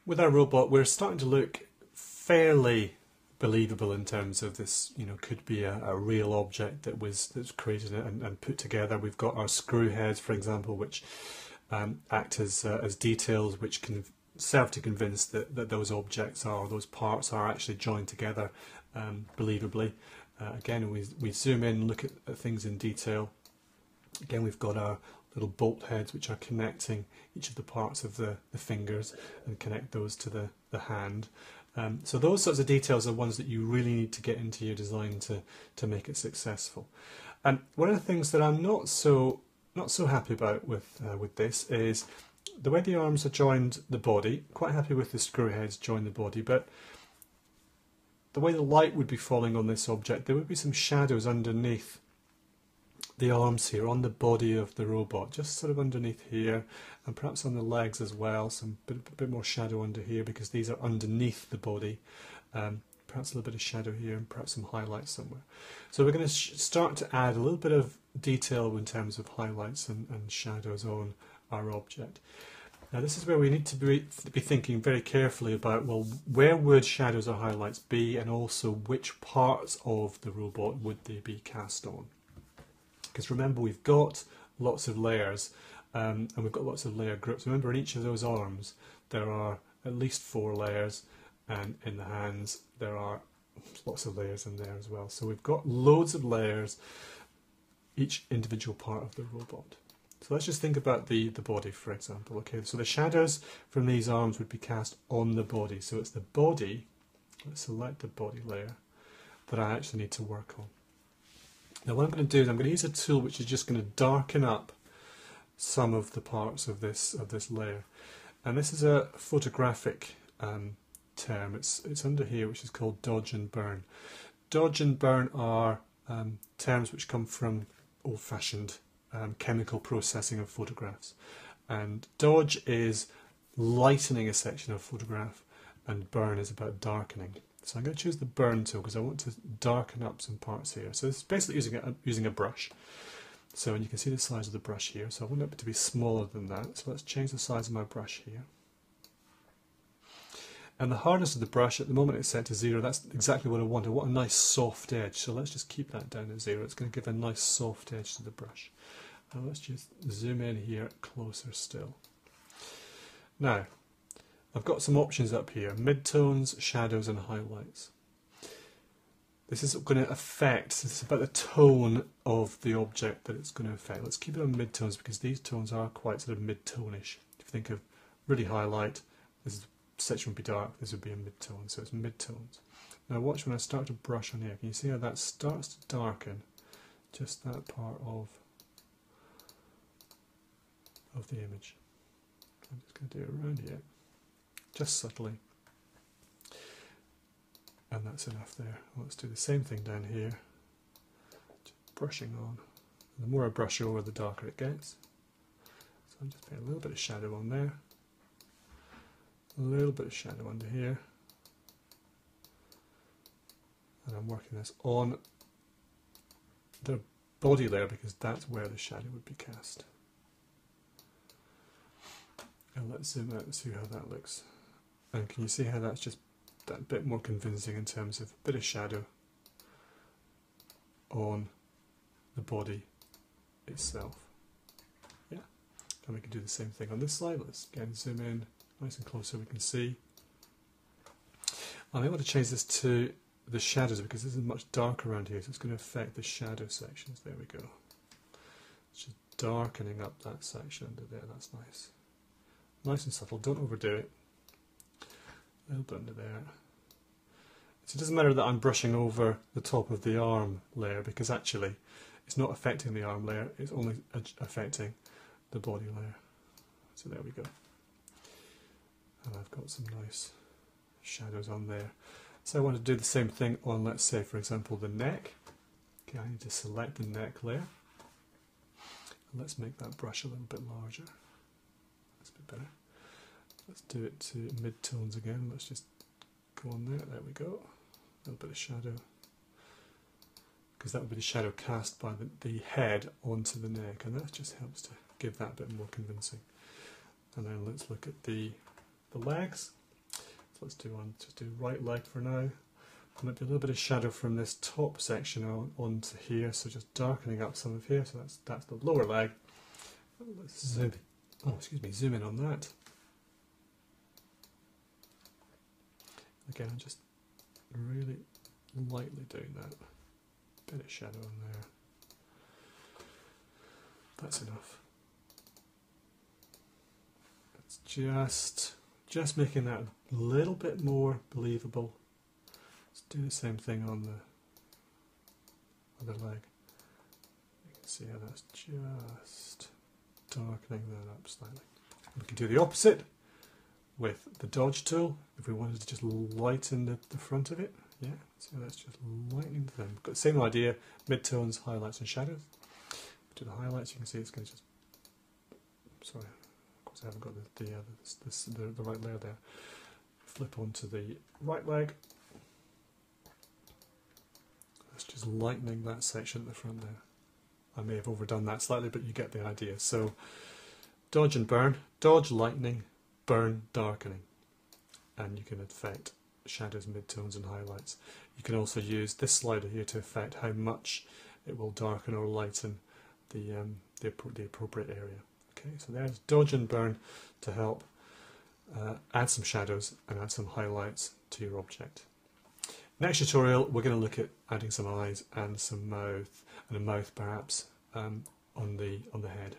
with our robot, we're starting to look fairly believable in terms of this, could be a real object that's created and put together. We've got our screw heads, for example, which act as details which can serve to convince that those objects those parts are actually joined together believably. Again, we zoom in, look at things in detail. Again, we've got our little bolt heads which are connecting each of the parts of the fingers and connect those to the hand. So those sorts of details are ones that you really need to get into your design to make it successful. And one of the things that I'm not so happy about with this is the way the arms are joined the body. Quite happy with the screw heads join the body, but the way the light would be falling on this object, there would be some shadows underneath the arms here, on the body of the robot, just sort of underneath here, and perhaps on the legs as well, some bit more shadow under here because these are underneath the body. Perhaps a little bit of shadow here and perhaps some highlights somewhere. So we're going to start to add a little bit of detail in terms of highlights and shadows on our object. Now this is where we need to be thinking very carefully about, well, where would shadows or highlights be, and also which parts of the robot would they be cast on. Because remember, we've got lots of layers and we've got lots of layer groups. Remember, in each of those arms there are at least 4 layers, and in the hands there are lots of layers in there as well. So we've got loads of layers, each individual part of the robot. So let's just think about the body, for example. Okay, so the shadows from these arms would be cast on the body. So it's the body, let's select the body layer, that I actually need to work on. Now what I'm going to do is I'm going to use a tool which is just going to darken up some of the parts of this layer. And this is a photographic term. It's under here, which is called dodge and burn. Dodge and burn are terms which come from old-fashioned chemical processing of photographs. And dodge is lightening a section of photograph, and burn is about darkening. So I'm going to choose the burn tool because I want to darken up some parts here. So it's basically using a brush. So, and you can see the size of the brush here. So I want it to be smaller than that. So let's change the size of my brush here. And the hardness of the brush, at the moment it's set to 0. That's exactly what I want. I want a nice soft edge. So let's just keep that down at 0. It's going to give a nice soft edge to the brush. Now let's just zoom in here closer still. Now, I've got some options up here: midtones, shadows and highlights. This is going to affect, it's about the tone of the object that it's going to affect. Let's keep it on midtones because these tones are quite sort of mid-tone-ish. If you think of really highlight, this section would be dark, this would be a mid-tone, so it's mid-tones. Now watch when I start to brush on here. Can you see how that starts to darken just that part of the image? I'm just going to do it around here, just subtly, and that's enough there. Let's do the same thing down here, just brushing on. And the more I brush over, the darker it gets. So I'm just putting a little bit of shadow on there, a little bit of shadow under here, and I'm working this on the body layer because that's where the shadow would be cast. And let's zoom out and see how that looks. And can you see how that's just that bit more convincing in terms of a bit of shadow on the body itself? Yeah. And we can do the same thing on this side. Let's again zoom in nice and close so we can see. I'm able to change this to the shadows because this is much darker around here, so it's going to affect the shadow sections. There we go. It's just darkening up that section under there. That's nice. Nice and subtle, don't overdo it. A little bit under there. So it doesn't matter that I'm brushing over the top of the arm layer because actually it's not affecting the arm layer, it's only affecting the body layer. So there we go. And I've got some nice shadows on there. So I want to do the same thing on, let's say, for example, the neck. Okay, I need to select the neck layer. And let's make that brush a little bit larger. That's a bit better. Let's do it to mid-tones again. Let's just go on there. There we go. A little bit of shadow. Because that would be the shadow cast by the head onto the neck. And that just helps to give that a bit more convincing. And then let's look at the legs. So let's do one, just do right leg for now. Might be a little bit of shadow from this top section onto here, so just darkening up some of here. So that's the lower leg. Let's zoom. Oh, excuse me, zoom in on that. Again, I'm just really lightly doing that. Bit of shadow in there. That's enough. It's just making that a little bit more believable. Let's do the same thing on the other leg. You can see how that's just darkening that up slightly. We can do the opposite with the dodge tool if we wanted to just lighten the front of it. Yeah, so that's just lightening the thing. Got the same idea, midtones, highlights and shadows. Do the highlights, you can see it's going to just, sorry, of course I haven't got the right layer there. Flip onto the right leg. That's just lightening that section at the front there. I may have overdone that slightly, but you get the idea. So, dodge and burn, dodge lightening, burn darkening. And you can affect shadows, midtones and highlights. You can also use this slider here to affect how much it will darken or lighten the appropriate area. Okay, so there's dodge and burn to help add some shadows and add some highlights to your object. Next tutorial we're going to look at adding some eyes and some mouth, and a mouth perhaps on the head.